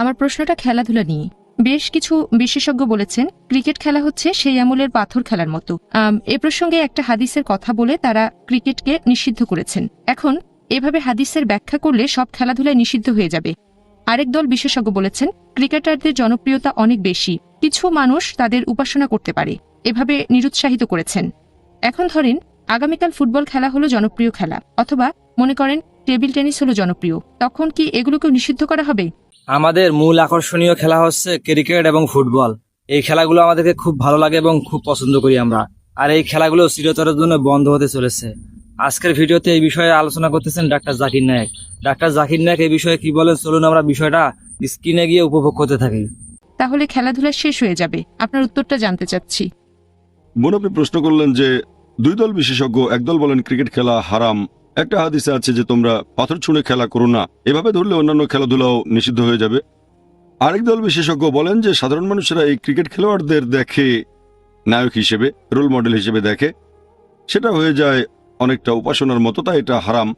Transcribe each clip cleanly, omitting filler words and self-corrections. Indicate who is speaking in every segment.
Speaker 1: আমার প্রশ্নটা খেলাধুলা নিয়ে। বেশ কিছু বিশেষজ্ঞ বলেছেন ক্রিকেট খেলা হচ্ছে সেই আমলের পাথর খেলার মতো। এ প্রসঙ্গে একটা হাদিসের কথা বলে তারা ক্রিকেটকে নিষিদ্ধ করেছেন। এখন এভাবে হাদিসের ব্যাখ্যা করলে সব খেলাধুলায় নিষিদ্ধ হয়ে যাবে। আরেক দল বিশেষজ্ঞ বলেছেন ক্রিকেটারদের জনপ্রিয়তা অনেক বেশি, কিছু মানুষ তাদের উপাসনা করতে পারে, এভাবে নিরুৎসাহিত করেছেন। এখন ধরেন আগামীকাল ফুটবল খেলা হলো জনপ্রিয় খেলা, অথবা মনে করেন টেবিল টেনিস হলো জনপ্রিয়, তখন কি এগুলোকেও নিষিদ্ধ করা হবে?
Speaker 2: আমাদের মূল আকর্ষণীয় খেলা হচ্ছে ক্রিকেট এবং ফুটবল। এই খেলাগুলো আমাদেরকে খুব ভালো লাগে এবং খুব পছন্দ করি আমরা। আর এই খেলাগুলো চিরতরের জন্য বন্ধ হতে চলেছে। আজকের ভিডিওতে এই বিষয়ে আলোচনা করতেছেন ডাক্তার জাকির নায়েক। ডাক্তার জাকির নায়েক এই বিষয়ে কি বলেন, চলুন আমরা বিষয়টা স্ক্রিনে গিয়ে উপভোগ করতে থাকি।
Speaker 1: তাহলে খেলাধুলা শেষ হয়ে যাবে? আপনার উত্তরটা জানতে চাচ্ছি।
Speaker 3: বোন, আপনি প্রশ্ন করলেন যে দুই দল বিশেষজ্ঞ, একদল বলেন ক্রিকেট খেলা হারাম, একটা হাদিসে আছে যে তোমরা পাথর ছুঁড়ে খেলা করো না, এভাবে ধরলে অন্যান্য খেলাধুলাও নিষিদ্ধ হয়ে যাবে। আরেক দল বিশেষজ্ঞ বলেন যে সাধারণ মানুষেরা এই ক্রিকেট খেলোয়াড়দের দেখে নায়ক হিসেবে, রোল মডেল হিসেবে দেখে, সেটা হয়ে যায় অনেকটা উপাসনার মতো, তাই এটা হারাম।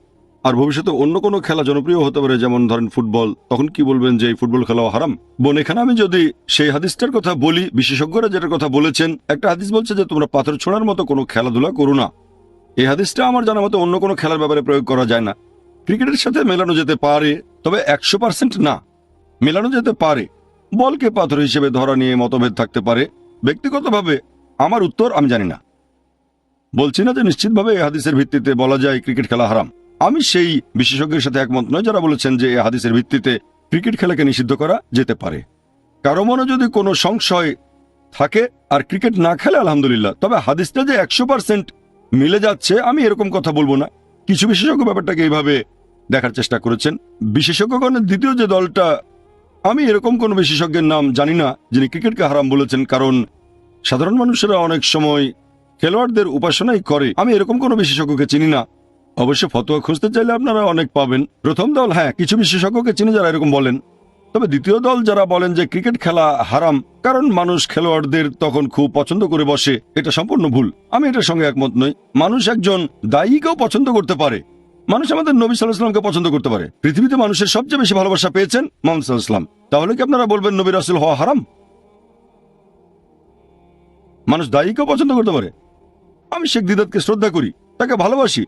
Speaker 3: আর ভবিষ্যতে অন্য কোনো খেলা জনপ্রিয় হতে পারে, যেমন ধরেন ফুটবল, তখন কি বলবেন যে এই ফুটবল খেলাও হারাম? বোন, এখানে আমি যদি সেই হাদিসটার কথা বলি, বিশেষজ্ঞরা যেটার কথা বলেছেন, একটা হাদিস বলছে যে তোমরা পাথর ছোঁড়ার মতো কোনো খেলাধুলা করো না। এই হাদিসটা আমার জানা মতো অন্য কোনো খেলার ব্যাপারে প্রয়োগ করা যায় না। ক্রিকেটের সাথে মেলানো যেতে পারে, তবে 100% না। মেলানো যেতে পারে, বলকে পাথর হিসেবে ধরা নিয়ে মতভেদ থাকতে পারে। ব্যক্তিগতভাবে আমার উত্তর আমি জানি না। বলছি না যে নিশ্চিতভাবে এই হাদিসের ভিত্তিতে বলা যায় ক্রিকেট খেলা হারাম। আমি সেই বিশেষজ্ঞের সাথে একমত নয় যারা বলেছেন যে এই হাদিসের ভিত্তিতে ক্রিকেট খেলাকে নিষিদ্ধ করা যেতে পারে। কারো মনে যদি কোনো সংশয় থাকে আর ক্রিকেট না খেলে আলহামদুলিল্লাহ, তবে হাদিসটা যে 100% মিলে যাচ্ছে আমি এরকম কথা বলবো না। কিছু বিশেষজ্ঞ ব্যাপারটাকে এইভাবে দেখার চেষ্টা করেছেন। বিশেষজ্ঞগণের দ্বিতীয় যে দলটা, আমি এরকম কোন বিশেষজ্ঞের নাম জানি না যিনি ক্রিকেটকে হারাম বলেছেন, কারণ সাধারণ মানুষেরা অনেক সময় খেলোয়াড়দের উপাসনাই করে। আমি এরকম কোনো বিশেষজ্ঞকে চিনি না। অবশ্য ফতোয়া খুঁজতে চাইলে আপনারা অনেক পাবেন। প্রথম দল, হ্যাঁ, কিছু বিশেষজ্ঞকে চিনি যারা এরকম বলেন। তবে দ্বিতীয় দল যারা বলেন যে ক্রিকেট খেলা হারাম কারণ মানুষ খেলোয়াড়দের তখন খুব পছন্দ করে বসে, এটা সম্পূর্ণ ভুল। আমি এটার সঙ্গে একমত নই। মানুষ একজন দায়ীকেও পছন্দ করতে পারে। মানুষ আমাদের নবী সাল্লাল্লাহু আলাইহি ওয়াসাল্লামকে পছন্দ করতে পারে। পৃথিবীতে মানুষের সবচেয়ে বেশি ভালোবাসা পেয়েছেন মুহাম্মদ সাল্লাল্লাহু আলাইহি ওয়াসাল্লাম। তাহলে কি আপনারা বলবেন নবী রাসূল হওয়া হারাম? মানুষ দায়ীকেও পছন্দ করতে পারে। আমি শেখ দিদাতকে শ্রদ্ধা করি, তাকে ভালোবাসি।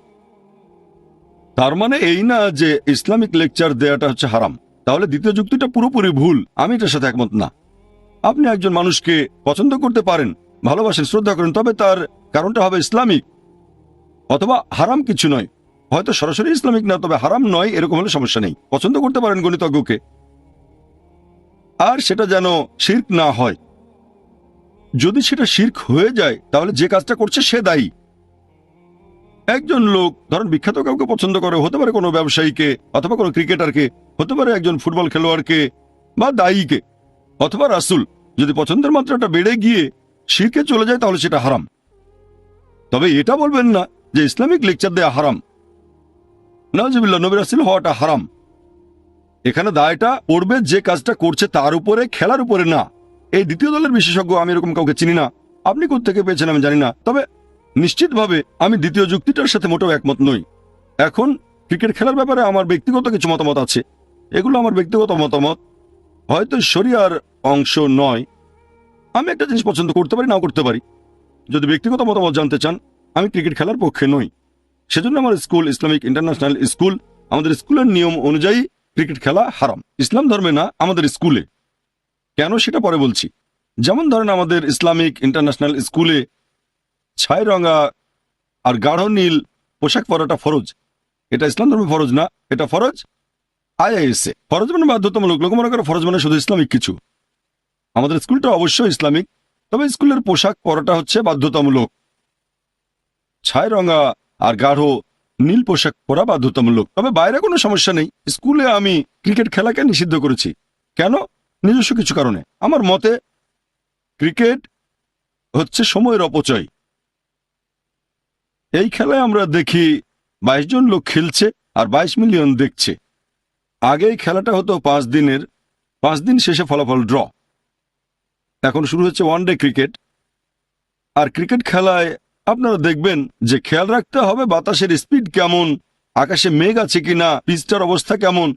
Speaker 3: তার মানে এই না যে ইসলামিক লেকচার দেয়াটা হচ্ছে হারাম। তাহলে দ্বিতীয় যুক্তিটা পুরোপুরি ভুল, আমি এটার সাথে একমত না। আপনি একজন মানুষকে পছন্দ করতে পারেন, ভালোবাসেন, শ্রদ্ধা করেন, তবে তার কারণটা হবে ইসলামিক, অথবা হারাম কিছু নয়। হয়তো সরাসরি ইসলামিক না, তবে হারাম নয়, এরকম হলে সমস্যা নেই। পছন্দ করতে পারেন গণিতজ্ঞকে, আর সেটা যেন শিরক না হয়। যদি সেটা শিরক হয়ে যায় তাহলে যে কাজটা করছে সে দায়ী। একজন লোক ধরেন বিখ্যাত কাউকে পছন্দ করে, হতে পারে কোনো ব্যবসায়ীকে, অথবা কোনো ক্রিকেটারকে, হতে পারে একজন ফুটবল খেলোয়াড়কে বা দায়ীকে, অথবা রাসূল। যদি পছন্দের মাত্রাটা বেড়ে গিয়ে শিরকে চলে যায় তাহলে সেটা হারাম। তবে এটা বলবেন না যে ইসলামিক লেকচার দেয়া হারাম। নাউজুবিল্লাহ, নবী রাসূল হওয়াটা হারাম। এখানে দায়টা পড়বে যে কাজটা করছে তার উপরে, খেলার উপরে না। এই দ্বিতীয় দলের বিশেষজ্ঞ আমি এরকম কাউকে চিনি না। আপনি কোত্থেকে পেয়েছেন আমি জানি না, তবে নিশ্চিতভাবে আমি দ্বিতীয় যুক্তিটার সাথে মোটেও একমত নই। এখন ক্রিকেট খেলার ব্যাপারে আমার ব্যক্তিগত কিছু মতামত আছে। এগুলো আমার ব্যক্তিগত মতামত, হয়তো শরিয়ার অংশ নয়। আমি একটা জিনিস পছন্দ করতে পারি, নাও করতে পারি। যদি ব্যক্তিগত মতামত জানতে চান, আমি ক্রিকেট খেলার পক্ষে নই। সেজন্য আমার স্কুল ইসলামিক ইন্টারন্যাশনাল স্কুল, আমাদের স্কুলের নিয়ম অনুযায়ী ক্রিকেট খেলা হারাম। ইসলাম ধর্মে না, আমাদের স্কুলে। কেন সেটা পরে বলছি। যেমন ধরেন আমাদের ইসলামিক ইন্টারন্যাশনাল স্কুলে ছাই রঙা আর গাঢ় নীল পোশাক পরাটা ফরজ। এটা ইসলাম ধর্মে ফরজ না, এটা ফরজ আইএসএ। ফরজ মানে বাধ্যতামূলক। লোক মনে করে ফরজ মানে শুধু ইসলামিক কিছু। আমাদের স্কুলটা অবশ্যই ইসলামিক, তবে স্কুলের পোশাক পরাটা হচ্ছে বাধ্যতামূলক। ছাই রঙা আর গাঢ় নীল পোশাক পরা বাধ্যতামূলক, তবে বাইরে কোনো সমস্যা নেই। স্কুলে আমি ক্রিকেট খেলাকে নিষিদ্ধ করেছি। কেন? নিজস্ব কিছু কারণে। আমার মতে ক্রিকেট হচ্ছে সময়ের অপচয়। এই খেলায় আমরা দেখি 22 জন লোক খেলছে আর 22 মিলিয়ন দেখছে। আগে এই খেলাটা হতো 5 দিনের, 5 দিন শেষে ফলাফল ড্র। এখন শুরু হচ্ছে ওয়ানডে ক্রিকেট। আর ক্রিকেট খেলায় আপনারা দেখবেন যে খেয়াল রাখতে হবে বাতাসের স্পিড কেমন, আকাশে মেঘ আছে কিনা, পিচটার অবস্থা কেমন।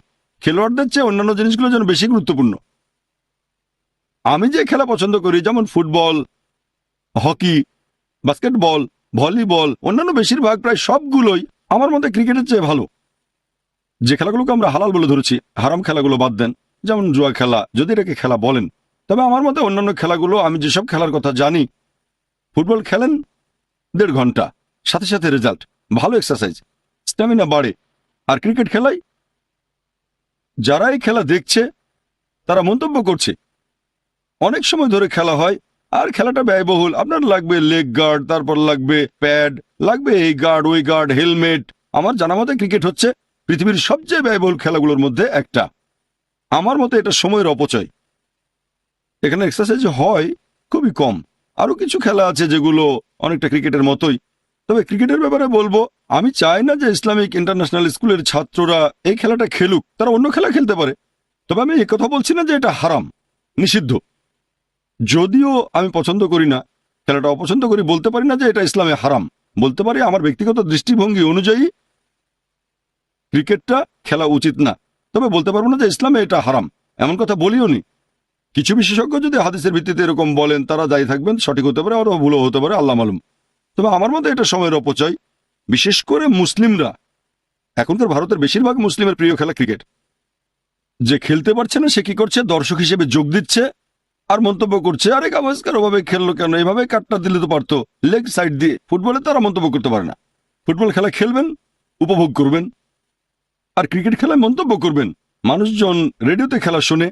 Speaker 3: খেলোয়াড়দের চেয়ে অন্যান্য জিনিসগুলো যেন বেশি গুরুত্বপূর্ণ। আমি যে খেলা পছন্দ করি, যেমন ফুটবল, হকি, বাস্কেটবল, ভলিবল, অন্যান্য বেশিরভাগ প্রায় সবগুলোই আমার মতে ক্রিকেটের চেয়ে ভালো। যে খেলাগুলোকে আমরা হালাল বলে ধরেছি, হারাম খেলাগুলো বাদ দেন, যেমন জুয়া খেলা, যদি এটাকে খেলা বলেন। তবে আমার মতে অন্যান্য খেলাগুলো, আমি যেসব খেলার কথা জানি, ফুটবল খেলেন 1.5 ঘন্টা, সাথে সাথে রেজাল্ট, ভালো এক্সারসাইজ, স্ট্যামিনা বাড়ে। আর ক্রিকেট খেলায় যারা এই খেলা দেখছে তারা মন্তব্য করছে, অনেক সময় ধরে খেলা হয় আর খেলাটা ব্যয়বহুল। আপনার লাগবে লেগ গার্ড, তারপর লাগবে প্যাড, লাগবে এই গার্ড ওই গার্ড, হেলমেট। আমার জানা মতে ক্রিকেট হচ্ছে পৃথিবীর সবচেয়ে ব্যয়বহুল খেলাগুলোর মধ্যে একটা। আমার মতে এটা সময়ের অপচয়। এখানে এক্সারসাইজ হয় খুবই কম। আরো কিছু খেলা আছে যেগুলো অনেকটা ক্রিকেটের মতোই। তবে ক্রিকেটের ব্যাপারে বলবো, আমি চাই না যে ইসলামিক ইন্টারন্যাশনাল স্কুলের ছাত্ররা এই খেলাটা খেলুক, তারা অন্য খেলা খেলতে পারে। তবে আমি এই কথা বলছি না যে এটা হারাম, নিষিদ্ধ। যদিও আমি পছন্দ করি না, খেলাটা অপছন্দ করি, বলতে পারি না যে এটা ইসলামে হারাম। বলতে পারি আমার ব্যক্তিগত দৃষ্টিভঙ্গি অনুযায়ী ক্রিকেটটা খেলা উচিত না। তবে বলতে পারবো না যে ইসলামে এটা হারাম, এমন কথা বলিও নি। কিছু বিশেষজ্ঞ যদি হাদিসের ভিত্তিতে এরকম বলেন, তারা দায়ী থাকবেন, সঠিক হতে পারে, আরও ভুলও হতে পারে, আল্লাহ মালুম। তবে আমার মতে এটা সময়ের অপচয়। বিশেষ করে মুসলিমরা, এখনকার ভারতের বেশিরভাগ মুসলিমের প্রিয় খেলা ক্রিকেট। যে খেলতে পারছে না সে কি করছে, দর্শক হিসেবে যোগ দিচ্ছে আর মন্তব্য করছে, আরে গাভাস্কার ওভাবে খেললো কেন, এইভাবে কাটটা দিলে তো পারতো লেগ সাইড দিয়ে। ফুটবলে তারা মন্তব্য করতে পারে না। ফুটবল খেলা খেলবেন, উপভোগ করবেন, আর ক্রিকেট খেলায় মন্তব্য করবেন। মানুষজন রেডিওতে খেলা শোনে,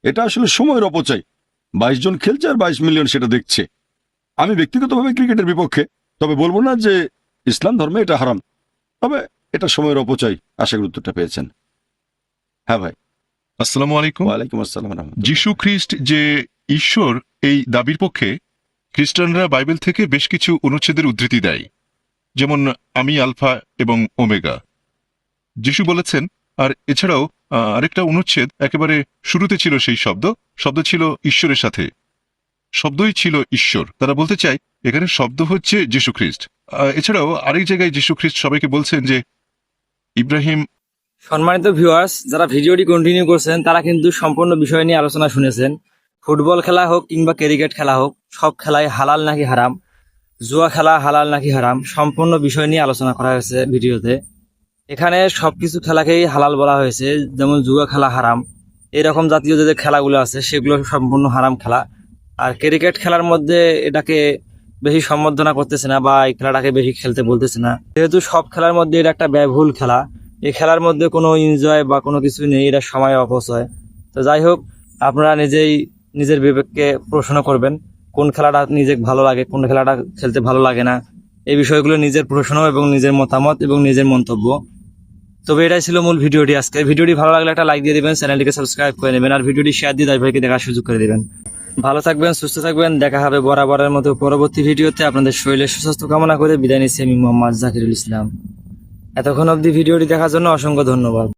Speaker 3: এটা আসলে সময়ের অপচয়। 22 জন খেলছে আর 22 মিলিয়ন সেটা দেখছে। আমি ব্যক্তিগতভাবে ক্রিকেটের বিপক্ষে, তবে বলবো না যে ইসলাম ধর্মে এটা হারাম। তবে এটা সময়ের অপচয়। আশা করি উত্তরটা পেয়েছেন। হ্যাঁ ভাই।
Speaker 4: আসসালামু আলাইকুম।
Speaker 3: ওয়ালাইকুম আসসালাম রাহমাতুল্লাহ।
Speaker 4: যিশু খ্রিস্ট যে ঈশ্বর, এই দাবির পক্ষে খ্রিস্টানরা বাইবেল থেকে বেশ কিছু অনুচ্ছেদের উদ্ধৃতি দেয়, যেমন আমি আলফা এবং ওমেগা, যিশু বলেছেন। আর এছাড়াও আরেকটা অনুচ্ছেদ, একেবারে শুরুতে ছিল সেই শব্দ ছিল ঈশ্বরের সাথে, শব্দই ছিল ঈশ্বর। তারা বলতে চায় এখানে শব্দ হচ্ছে যিশু খ্রিস্ট। এছাড়াও আরেক জায়গায় যিশু খ্রিস্ট সবাইকে বলছেন যে ইব্রাহিম।
Speaker 2: সম্মানিত ভিউয়ার্স, যারা ভিডিওটি কন্টিনিউ করছেন তারা কিন্তু সম্পূর্ণ বিষয় নিয়ে আলোচনা শুনেছেন। ফুটবল খেলা হোক কিংবা ক্রিকেট খেলা হোক, সব খেলাই হালাল নাকি হারাম, জুয়া খেলা হালাল নাকি হারাম, সম্পূর্ণ বিষয় নিয়ে আলোচনা করা হয়েছে ভিডিওতে। এখানে সবকিছু খেলাকেই হালাল বলা হয়েছে, যেমন জুয়া খেলা হারাম, এরকম জাতীয় যে খেলাগুলো আছে সেগুলো সম্পূর্ণ হারাম খেলা। আর ক্রিকেট খেলার মধ্যে এটাকে বেশি সম্বর্ধনা করতেছে না বা এই খেলাটাকে বেশি খেলতে বলতেছে না, যেহেতু সব খেলার মধ্যে এটা একটা ব্যয়বহুল খেলা। এই খেলার মধ্যে কোনো এনজয় বা কোনো কিছু নেই, এটা সময় অপচয়। তো যাই হোক, আপনারা নিজেই নিজের বিবেককে প্রশ্ন করবেন, কোন খেলাটা নিজে ভালো লাগে, কোন খেলাটা খেলতে ভালো লাগে না। এই বিষয়গুলো নিজের প্রশ্ন এবং নিজের মতামত এবং নিজের মন্তব্য। তবে এটাই ছিল মূল ভিডিওটি আজকে। ভিডিওটি ভালো লাগলে একটা লাইক দিয়ে দিবেন, চ্যানেলটিকে সাবস্ক্রাইব করে নেবেন, আর ভিডিওটি শেয়ার দিয়ে 10 ভাইকে দেখার সুযোগ করে দিবেন। ভালো থাকবেন, সুস্থ থাকবেন। দেখা হবে বরাবরের মতো পরবর্তী ভিডিওতে। আপনাদের শরীরের সুস্বাস্থ্য কামনা করে বিদায় নিচ্ছি আমি মোহাম্মদ জাকিরুল ইসলাম। এতক্ষণ অবধি ভিডিওটি দেখার জন্য অসংখ্য ধন্যবাদ।